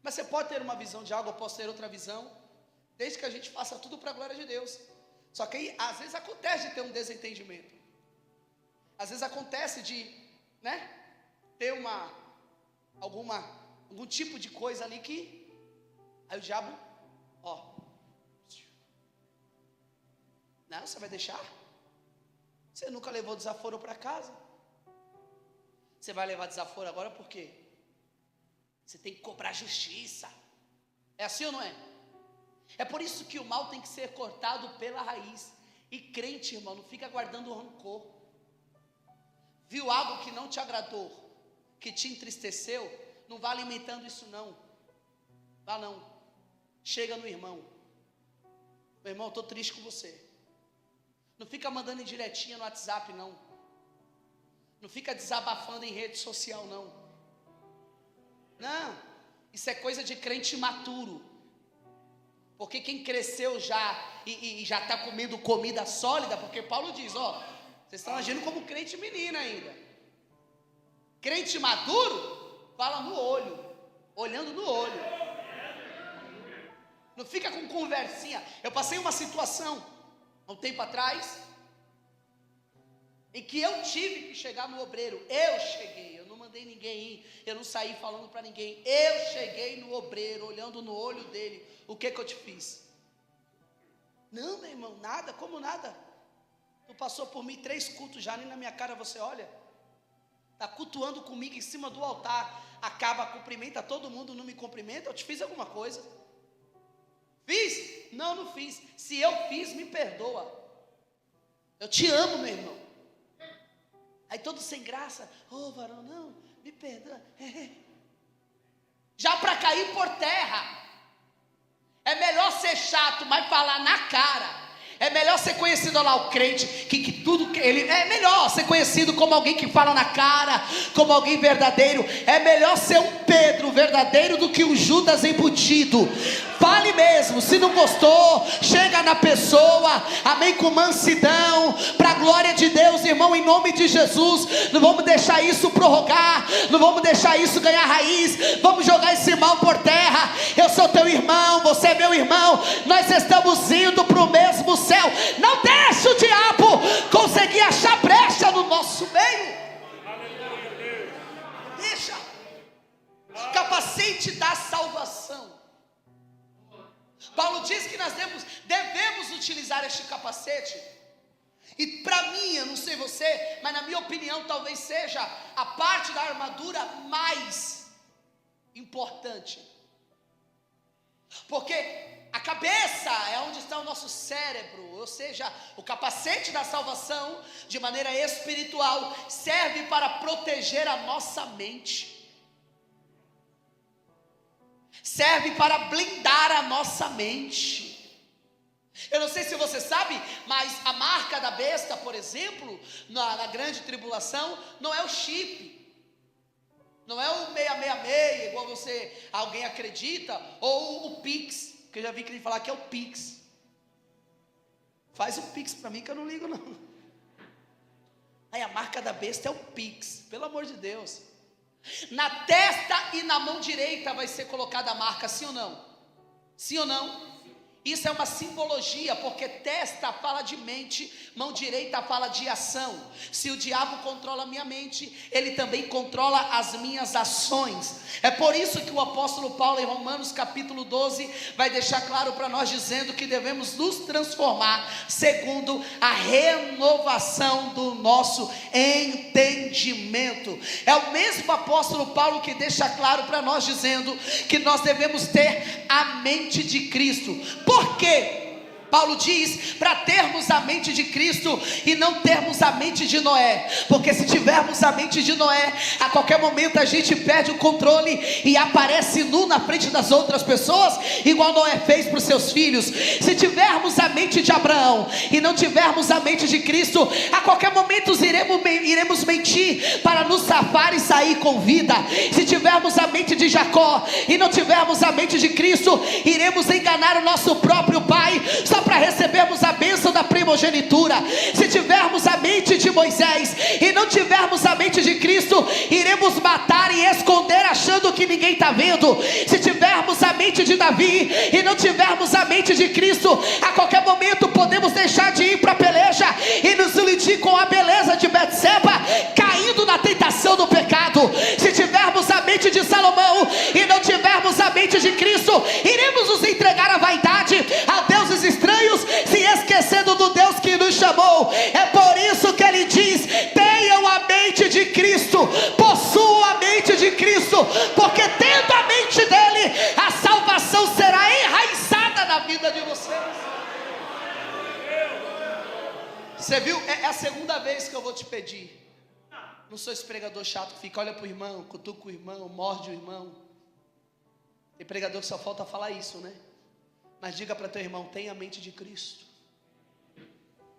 Mas você pode ter uma visão de algo, eu posso ter outra visão, desde que a gente faça tudo para a glória de Deus. Só que aí, às vezes acontece de ter um desentendimento. Às vezes acontece de, ter algum tipo de coisa ali que, aí o diabo, não, você vai deixar? Você nunca levou desaforo para casa? Você vai levar desaforo agora por quê? Você tem que cobrar justiça. É assim ou não é? É por isso que o mal tem que ser cortado pela raiz. E crente, irmão, não fica guardando rancor. Viu algo que não te agradou, que te entristeceu, não vá alimentando isso não. Vá não. Chega no irmão. Meu irmão, estou triste com você. Não fica mandando indiretinha no WhatsApp não. Não fica desabafando em rede social não. Não, isso é coisa de crente imaturo. Porque quem cresceu já e já está comendo comida sólida, porque Paulo diz, vocês estão agindo como crente menina ainda. Crente maduro, fala no olho, olhando no olho. Não fica com conversinha. Eu passei uma situação, há um tempo atrás, em que eu tive que chegar no obreiro. Eu cheguei, eu não mandei ninguém ir, eu não saí falando para ninguém. Eu cheguei no obreiro, olhando no olho dele. O que eu te fiz? Não, meu irmão, nada, como nada? Tu passou por mim 3 cultos já, nem na minha cara você olha. Está cultuando comigo em cima do altar. Acaba, cumprimenta todo mundo, não me cumprimenta. Eu te fiz alguma coisa? Fiz? Não, não fiz. Se eu fiz, me perdoa. Eu te amo, meu irmão. Aí todo sem graça, varão, não, me perdoa. Já para cair por terra. É melhor ser chato, mas falar na cara. É melhor ser conhecido, olha lá, o crente, que tudo que ele... É melhor ser conhecido como alguém que fala na cara, como alguém verdadeiro. É melhor ser um Pedro verdadeiro do que um Judas embutido. Fale mesmo, se não gostou, chega na pessoa, amém, com mansidão, para a glória de Deus, irmão, em nome de Jesus. Não vamos deixar isso prorrogar, não vamos deixar isso ganhar raiz, vamos jogar esse mal por terra. Eu sou teu irmão, você é meu irmão, nós estamos indo para o mesmo céu. Não deixe o diabo conseguir achar brecha no nosso meio. Deixa. Capacete da salvação. Paulo diz que nós devemos utilizar este capacete. E para mim, eu não sei você, mas na minha opinião talvez seja a parte da armadura mais importante. Porque a cabeça é onde está o nosso cérebro, ou seja, o capacete da salvação, de maneira espiritual, serve para proteger a nossa mente. Serve para blindar a nossa mente. Eu não sei se você sabe, mas a marca da besta, por exemplo, na grande tribulação, não é o chip, não é o 666, igual alguém acredita, ou o Pix, que eu já vi que ele falar que é o Pix. Faz um Pix para mim que eu não ligo não. Aí a marca da besta é o Pix, pelo amor de Deus. Na testa e na mão direita vai ser colocada a marca, sim ou não? Sim ou não? Isso é uma simbologia, porque testa fala de mente, mão direita fala de ação. Se o diabo controla a minha mente, ele também controla as minhas ações. É por isso que o apóstolo Paulo em Romanos capítulo 12 vai deixar claro para nós, dizendo que devemos nos transformar segundo a renovação do nosso entendimento. É o mesmo apóstolo Paulo que deixa claro para nós, dizendo que nós devemos ter a mente de Cristo. Por quê? Paulo diz para termos a mente de Cristo e não termos a mente de Noé, porque se tivermos a mente de Noé, a qualquer momento a gente perde o controle e aparece nu na frente das outras pessoas, igual Noé fez para os seus filhos. Se tivermos a mente de Abraão e não tivermos a mente de Cristo, a qualquer momento iremos mentir para nos safar e sair com vida. Se tivermos a mente de Jacó e não tivermos a mente de Cristo, iremos enganar o nosso próprio pai, só para recebermos a bênção da primogenitura. Se tivermos a mente de Moisés e não tivermos a mente de Cristo, iremos matar e esconder achando que ninguém está vendo. Se tivermos a mente de Davi e não tivermos a mente de Cristo, a qualquer momento podemos deixar de ir para a peleja e nos iludir com a beleza de Betseba, caindo na tentação do pecado. Se tivermos a mente de Salomão e não tivermos a mente de Cristo, iremos nos entregar à vaidade, a deuses estranhos, se esquecendo do Deus que nos chamou. É por isso que ele diz: tenham a mente de Cristo, possuam a mente de Cristo, porque tendo a mente dele, a salvação será enraizada na vida de vocês. Você viu? É a segunda vez que eu vou te pedir. Não sou esse pregador chato que fica, olha para o irmão, cutuca o irmão, morde o irmão. Tem pregador que só falta falar isso, né? Mas diga para teu irmão: tenha a mente de Cristo,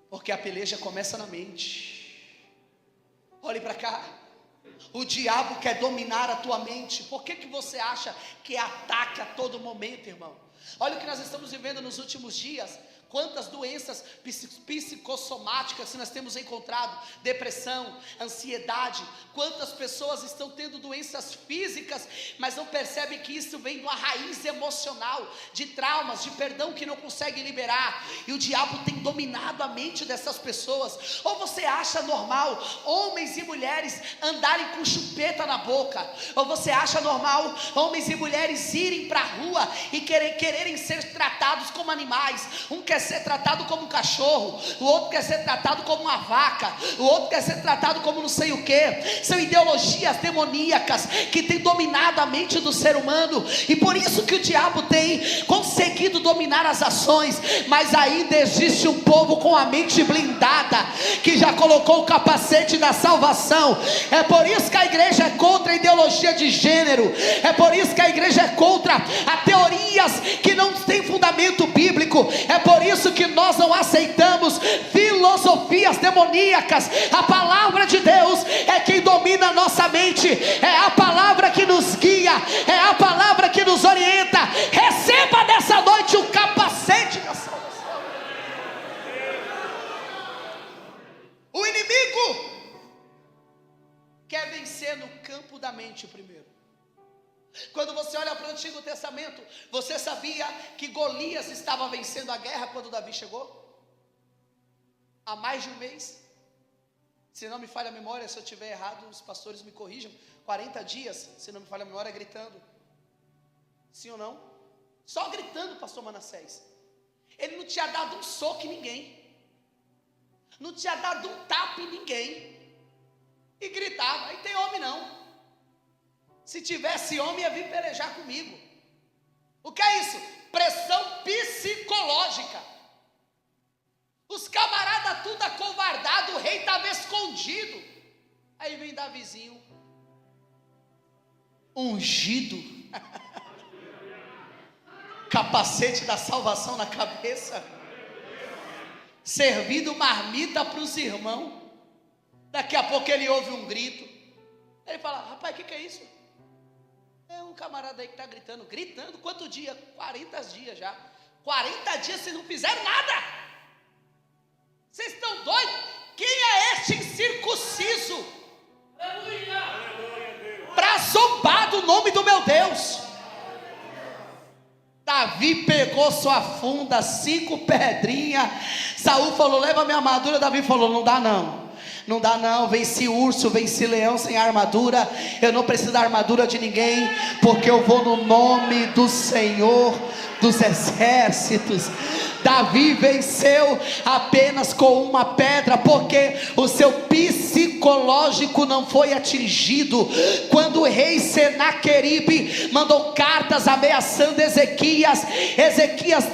porque a peleja começa na mente. Olhe para cá. O diabo quer dominar a tua mente. Por que você acha que ataca a todo momento, irmão? Olha o que nós estamos vivendo nos últimos dias. Quantas doenças psicossomáticas nós temos encontrado, depressão, ansiedade. Quantas pessoas estão tendo doenças físicas, mas não percebem que isso vem de uma raiz emocional, de traumas, de perdão que não conseguem liberar. E o diabo tem dominado a mente dessas pessoas. Ou você acha normal homens e mulheres andarem com chupeta na boca? Ou você acha normal homens e mulheres irem para a rua e quererem ser tratados como animais? Um quer ser tratado como um cachorro, o outro quer ser tratado como uma vaca, o outro quer ser tratado como não sei o que. São ideologias demoníacas que têm dominado a mente do ser humano, e por isso que o diabo tem conseguido dominar as ações. Mas ainda existe um povo com a mente blindada, que já colocou o capacete da salvação. É por isso que a igreja é contra a ideologia de gênero, é por isso que a igreja é contra a teorias que não têm fundamento bíblico, é por isso que nós não aceitamos filosofias demoníacas. A palavra de Deus é quem domina a nossa mente, é a palavra que nos guia, é a palavra que nos orienta. Receba nessa noite o capacete da salvação. O inimigo quer vencer no campo da mente primeiro. Quando você olha para o Antigo Testamento, você sabia que Golias estava vencendo a guerra quando Davi chegou? Há mais de um mês. Se não me falha a memória, se eu estiver errado, os pastores me corrijam. 40 dias, se não me falha a memória, gritando. Sim ou não? Só gritando, pastor Manassés. Ele não tinha dado um soco em ninguém, não tinha dado um tapa em ninguém, e gritava. Aí tem homem não. Se tivesse homem, ia vir pelejar comigo. O que é isso? Pressão psicológica. Os camaradas tudo acovardado, o rei estava escondido. Aí vem Davizinho, ungido, capacete da salvação na cabeça, servindo marmita para os irmãos. Daqui a pouco ele ouve um grito. Ele fala: rapaz, o que é isso? É um camarada aí que está gritando, quanto dia? 40 dias já. 40 dias vocês não fizeram nada. Vocês estão doidos? Quem é este incircunciso para zombar do nome do meu Deus? Davi pegou sua funda, 5 pedrinhas. Saul falou: leva minha armadura. Davi falou: não dá não. Não dá não, vence urso, vence leão sem armadura. Eu não preciso da armadura de ninguém, porque eu vou no nome do Senhor dos exércitos. Davi venceu apenas com uma pedra, porque o seu psicológico não foi atingido. Quando o rei Senaqueribe mandou cartas ameaçando Ezequias,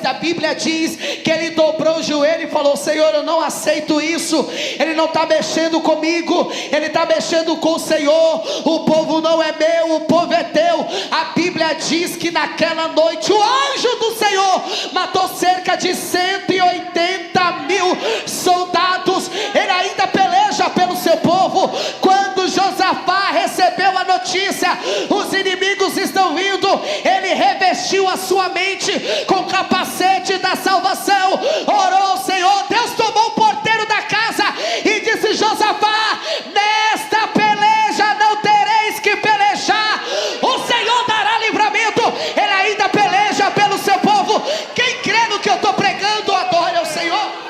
a Bíblia diz que ele dobrou o joelho e falou: Senhor, eu não aceito isso. Ele não está mexendo comigo, ele está mexendo com o Senhor. O povo não é meu, o povo é teu. A Bíblia diz que naquela noite o anjo do Senhor matou cerca de 180 mil soldados. Ele ainda peleja pelo seu povo. Quando Josafá recebeu a notícia, os inimigos estão vindo, ele revestiu a sua mente com o capacete da salvação, orou ao Senhor. Deus tomou o porteiro da casa e disse: Josafá, nesta peleja não tereis que pelejar, o Senhor dará livramento. Ele ainda peleja pelo seu povo. Quem crê no que eu estou pregando, adore ao Senhor.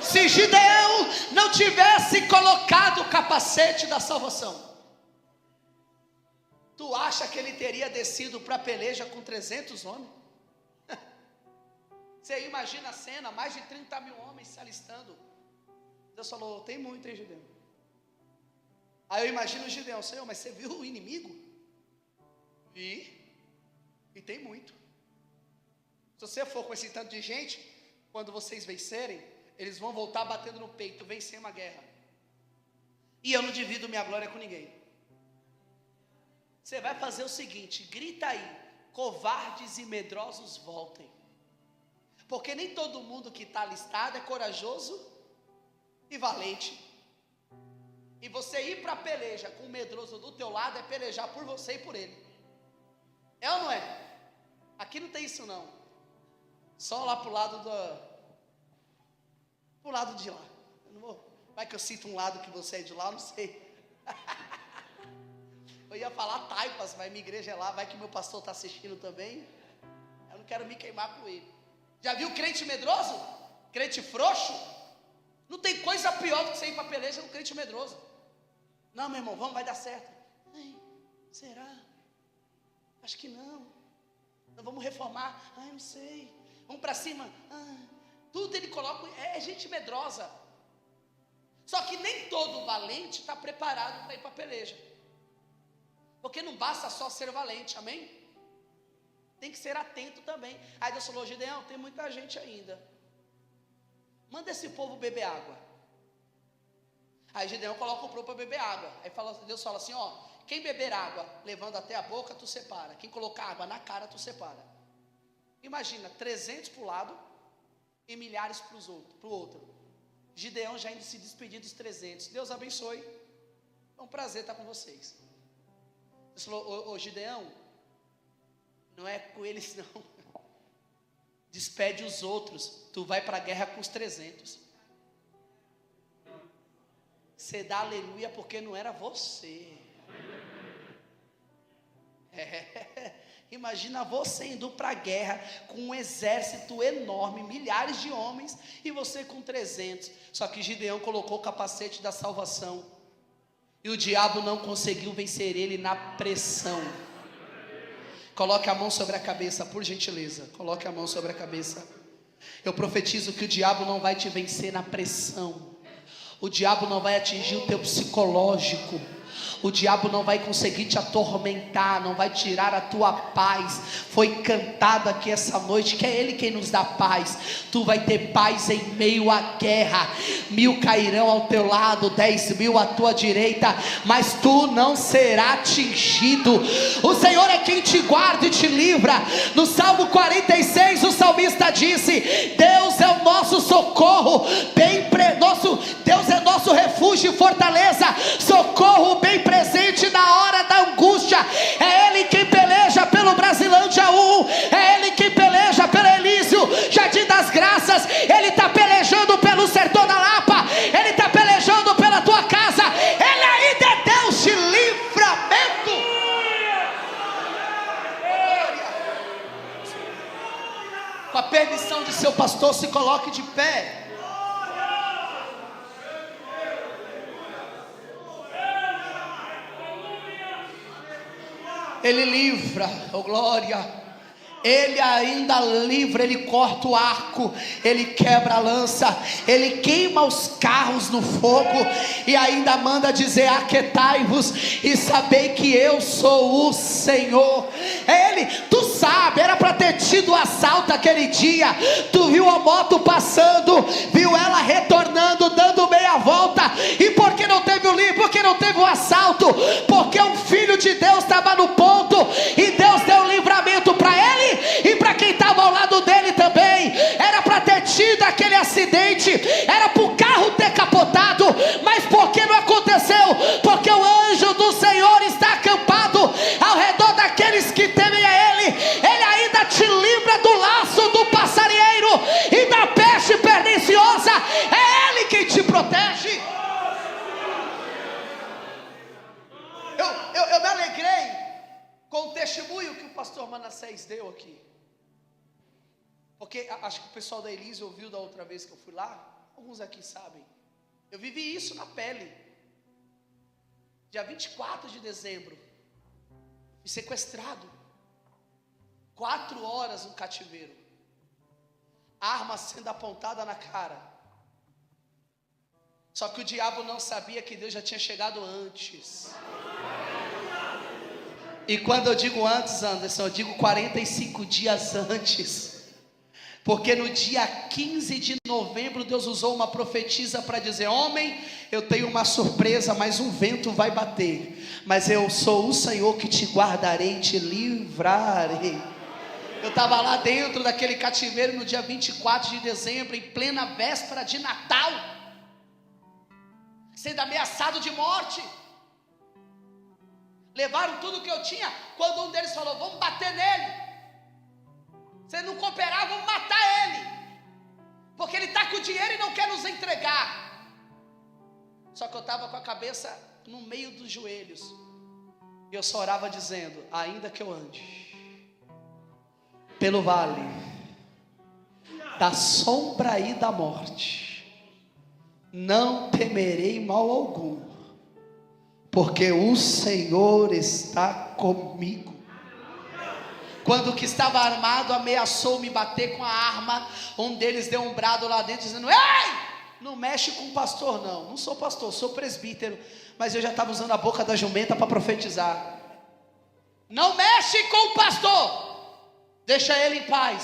Se Gideão não tivesse colocado o capacete da salvação, tu acha que ele teria descido para a peleja com 300 homens? Você imagina a cena, mais de 30 mil homens se alistando. Deus falou: tem muito, hein, Gideão? Aí eu imagino o Gideão: Senhor, mas você viu o inimigo? Vi. E tem muito. Se você for com esse tanto de gente, quando vocês vencerem, eles vão voltar batendo no peito: vencer uma guerra. E eu não divido minha glória com ninguém. Você vai fazer o seguinte: grita aí: covardes e medrosos voltem. Porque nem todo mundo que está alistado é corajoso e valente. E você ir para a peleja com o medroso do teu lado é pelejar por você e por ele. É ou não é? Aqui não tem isso não. Só lá pro lado de lá. Eu não vou. Vai que eu sinto um lado que você é de lá, eu não sei. Eu ia falar Taipas, mas minha igreja é lá. Vai que meu pastor está assistindo também. Eu não quero me queimar com ele. Já viu crente medroso? Crente frouxo? Não tem coisa pior do que você ir para a peleja com crente medroso. Não, meu irmão, vamos, vai dar certo. Ai, será? Acho que não. Então vamos reformar. Ai, não sei. Vamos para cima. Tudo ele coloca. É gente medrosa. Só que nem todo valente está preparado para ir para a peleja. Porque não basta só ser valente, amém? Tem que ser atento também. Aí Deus falou: Gideão, tem muita gente ainda, manda esse povo beber água. Aí Gideão coloca o povo para beber água. Aí Deus fala assim: ó, quem beber água levando até a boca, tu separa. Quem colocar água na cara, tu separa. Imagina, 300 para o lado e milhares para o outro. Gideão já indo se despedir dos 300. Deus abençoe, é um prazer estar com vocês. Deus falou: ô Gideão, não é com eles não, despede os outros, tu vai para a guerra com os 300. Você dá aleluia porque não era você. Imagina você indo para a guerra com um exército enorme, milhares de homens, e você com 300. Só que Gideão colocou o capacete da salvação, e o diabo não conseguiu vencer ele na pressão. Coloque a mão sobre a cabeça, por gentileza. Coloque a mão sobre a cabeça. Eu profetizo que o diabo não vai te vencer na pressão. O diabo não vai atingir o teu psicológico. O diabo não vai conseguir te atormentar, não vai tirar a tua paz. Foi cantado aqui essa noite que é Ele quem nos dá paz. Tu vai ter paz em meio à guerra. 1000 cairão ao teu lado, 10.000 à tua direita, mas tu não será atingido. O Senhor é quem te guarda e te livra. No Salmo 46 o salmista disse: Deus é o nosso socorro, Deus é nosso refúgio e fortaleza, socorro bem presente na hora da angústia. É Ele quem peleja pelo Brasilândia 1, é Ele quem peleja pelo Elísio Jardim das Graças, Ele está pelejando pelo Sertão da Lapa, Ele está pelejando pela tua casa. Ele ainda é Deus de livramento. Com a permissão de seu pastor, se coloque de pé. Ele livra, oh glória. Ele ainda livra, Ele corta o arco, Ele quebra a lança, Ele queima os carros no fogo, e ainda manda dizer: aquietai-vos e sabei que eu sou o Senhor. Ele, tu sabe, era para ter tido assalto aquele dia. Tu viu a moto passando, viu ela retornando, dando meia volta. E por que não teve o livro? Por que não teve o assalto? Porque um filho de Deus estava no ponto, e Deus deu livramento para ele e para quem estava ao lado dele também. Era para ter tido aquele acidente, era para o carro ter capotado, mas por que não aconteceu? Porque o anjo do Senhor está acampado ao redor daqueles que temem a Ele. Ele ainda te livra do laço do passarinheiro e da peste perniciosa. É Ele quem te protege. Eu me alegrei com o testemunho que o pastor Manassés deu aqui, porque acho que o pessoal da Elise ouviu da outra vez que eu fui lá. Alguns aqui sabem, eu vivi isso na pele. Dia 24 de dezembro, fui sequestrado, 4 horas no cativeiro, arma sendo apontada na cara. Só que o diabo não sabia que Deus já tinha chegado antes. E quando eu digo antes, Anderson, eu digo 45 dias antes. Porque no dia 15 de novembro, Deus usou uma profetisa para dizer: homem, eu tenho uma surpresa, mas um vento vai bater. Mas eu sou o Senhor que te guardarei e te livrarei. Eu estava lá dentro daquele cativeiro no dia 24 de dezembro, em plena véspera de Natal, sendo ameaçado de morte. Levaram tudo que eu tinha. Quando um deles falou: vamos bater nele, se não cooperar, vamos matar ele, porque ele está com dinheiro e não quer nos entregar. Só que eu estava com a cabeça no meio dos joelhos, e eu só orava dizendo: ainda que eu ande pelo vale da sombra e da morte, não temerei mal algum, porque o Senhor está comigo. Quando o que estava armado ameaçou me bater com a arma, um deles deu um brado lá dentro dizendo: ei, não mexe com o pastor não. Não sou pastor, sou presbítero, mas eu já estava usando a boca da jumenta para profetizar. Não mexe com o pastor. deixa ele em paz.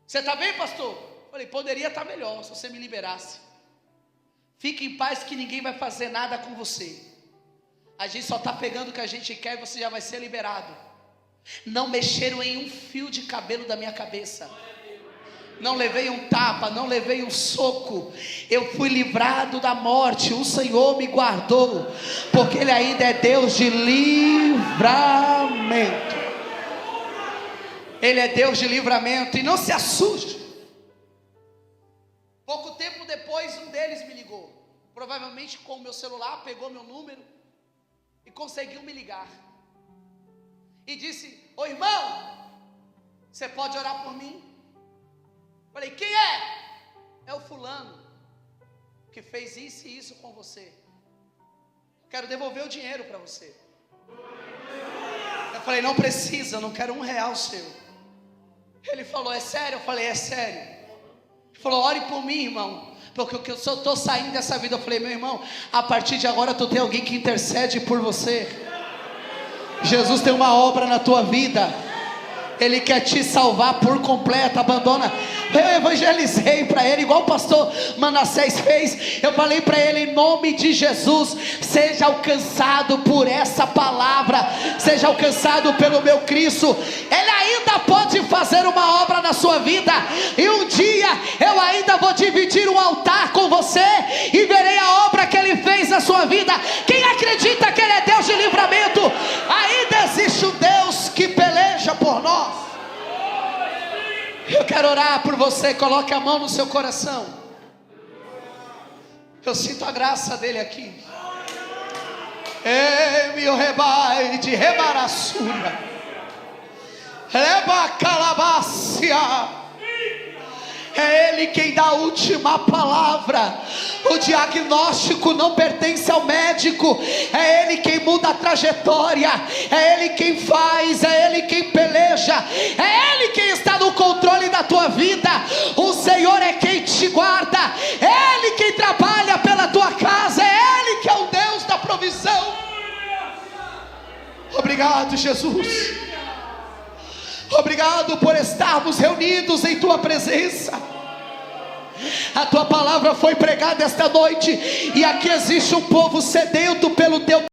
Você está bem, pastor? Falei, poderia estar melhor se você me liberasse. Fique em paz que ninguém vai fazer nada com você. A gente só está pegando o que a gente quer e você já vai ser liberado. Não mexeram em um fio de cabelo da minha cabeça. Não levei um tapa, não levei um soco. Eu fui livrado da morte. O Senhor me guardou, porque Ele ainda é Deus de livramento. Ele é Deus de livramento. E não se assuste. Pouco tempo depois, um deles me ligou. Provavelmente com o meu celular, pegou meu número e conseguiu me ligar. E disse: ô irmão, você pode orar por mim? Falei, quem é? É o fulano que fez isso e isso com você. Quero devolver o dinheiro para você. Eu falei, não precisa, eu não quero R$1 seu. Ele falou, é sério? Eu falei, é sério. Ele falou, ore por mim, irmão, porque eu só estou saindo dessa vida. Eu falei, meu irmão, a partir de agora tu tem alguém que intercede por você. Jesus tem uma obra na tua vida. Ele quer te salvar por completo. Abandona. Eu evangelizei para ele, igual o pastor Manassés fez. Eu falei para ele, em nome de Jesus, seja alcançado por essa palavra, seja alcançado pelo meu Cristo. Ele ainda pode fazer uma obra na sua vida. E um dia eu ainda vou dividir um altar com você e verei a obra que Ele fez na sua vida. Quem acredita que Ele é Deus de livramento? Ainda existe um Deus que peleja por nós. Eu quero orar por você. Coloque a mão no seu coração. Eu sinto a graça dele aqui. Meu rebai de rebaraçura, leva calabácia. É Ele quem dá a última palavra. O diagnóstico não pertence ao médico. É Ele quem muda a trajetória. É Ele quem faz. É Ele quem peleja. É Ele quem está no controle da tua vida. O Senhor é quem te guarda. É Ele quem trabalha pela tua casa. É Ele que é o Deus da provisão. Obrigado, Jesus. Obrigado por estarmos reunidos em tua presença. A tua palavra foi pregada esta noite, e aqui existe um povo sedento pelo teu